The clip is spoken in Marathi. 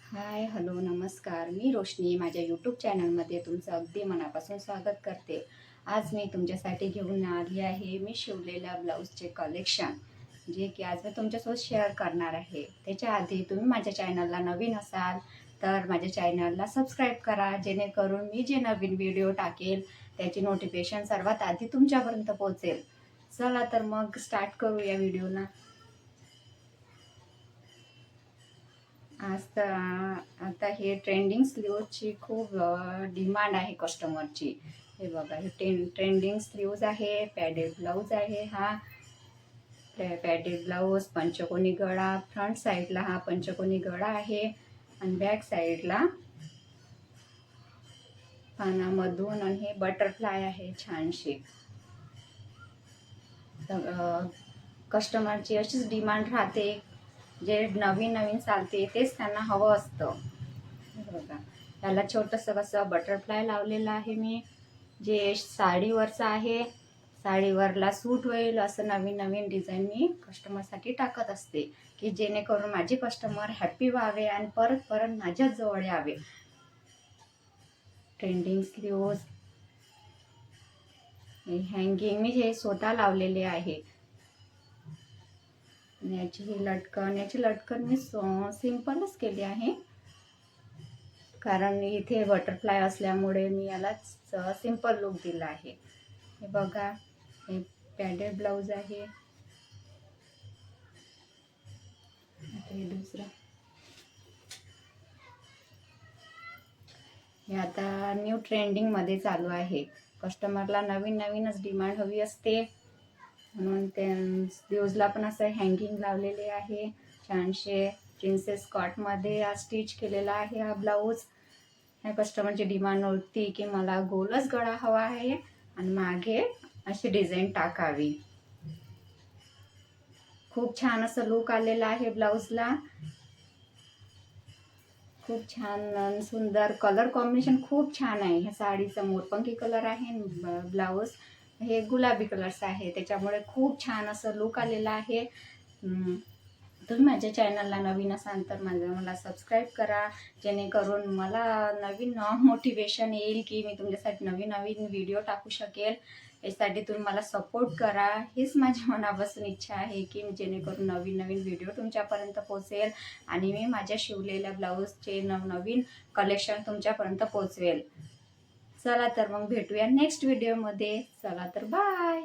हाय हॅलो नमस्कार. मी रोशनी माझ्या यूट्यूब चॅनलमध्ये तुमचं अगदी मनापासून स्वागत करते. आज मी तुमच्यासाठी घेऊन आली आहे मी शिवलेल्या ब्लाऊजचे कलेक्शन, जे की आज मी तुमच्यासोबत शेअर करणार आहे. त्याच्या आधी तुम्ही माझ्या चॅनलला नवीन असाल तर माझ्या चॅनलला सबस्क्राईब करा, जेणेकरून मी जे नवीन व्हिडिओ टाकेल त्याची नोटिफिकेशन सर्वात आधी तुमच्यापर्यंत पोहोचेल. चला तर मग स्टार्ट करू या व्हिडिओला. आज तर आता हे ट्रेंडिंग स्लीव्जची खूप डिमांड आहे कस्टमरची. हे बघा, हे ट्रेंडिंग स्लीव्ज आहे. पॅडेड ब्लाऊज आहे. हा पॅडेड ब्लाऊज, पंचकोनी गळा. फ्रंट साईडला हा पंचकोनी गळा आहे आणि बॅक साईडला पानामधून आणि हे बटरफ्लाय आहे छानशी. कस्टमरची अशीच डिमांड राहते, जे नवीन नवीन चालते तेच त्यांना हवं असतं. बघा, त्याला छोटंसं कसं बटरफ्लाय लावलेलं आहे मी, जे साडीवरचं आहे. साडीवरला सूट होईल असं नवीन नवीन डिझाईन मी कस्टमरसाठी टाकत असते, की जेणेकरून माझे कस्टमर हॅप्पी व्हावे आणि परत परत माझ्याच जवळ यावे. ट्रेंडिंग स्लीव्ज हँगिंग मी हे स्वतः लावलेले आहे. याची लटकन मी सिंपलच केली आहे, कारण इथे बटरफ्लाय असल्यामुळे मी याला सिंपल लुक दिला आहे. हे बघा, हे पॅडेड ब्लाऊज आहे. हे दुसरं, हे आता न्यू ट्रेंडिंगमध्ये चालू आहे. कस्टमरला नवीन नवीनच डिमांड हवी असते, म्हणून ते स्लीव्जला पण असं हँगिंग लावलेले आहे. छानशे प्रिन्सेस कॉटमध्ये हा स्टिच केलेला आहे हा ब्लाऊज. ह्या कस्टमरची डिमांड होती की मला गोलच गळा हवा आहे आणि मागे अशी डिझाईन टाकावी. खूप छान असं लुक आलेला आहे ब्लाऊजला. खूप छान सुंदर कलर कॉम्बिनेशन खूप छान आहे. ह्या साडीचा मोरपंखी कलर आहे, ब्लाऊज हे गुलाबी कलर्स आहे, त्याच्यामुळे खूप छान असं लुक आलेला आहे. तुम्ही माझ्या चॅनलला नवीन असाल तर मला सबस्क्राईब करा, जेणेकरून मला नवीन मोटिवेशन येईल की मी तुमच्यासाठी नवीन नवीन व्हिडिओ टाकू शकेल. यासाठी तुम्ही मला सपोर्ट करा. हीच माझ्या मनापासून इच्छा आहे की जेणेकरून नवीन नवीन व्हिडिओ तुमच्यापर्यंत पोहोचेल आणि मी माझ्या शिवलेल्या ब्लाऊजचे नवनवीन कलेक्शन तुमच्यापर्यंत पोहोचवेल. चला तर मग भेटूया नेक्स्ट व्हिडिओमध्ये. चला तर बाय.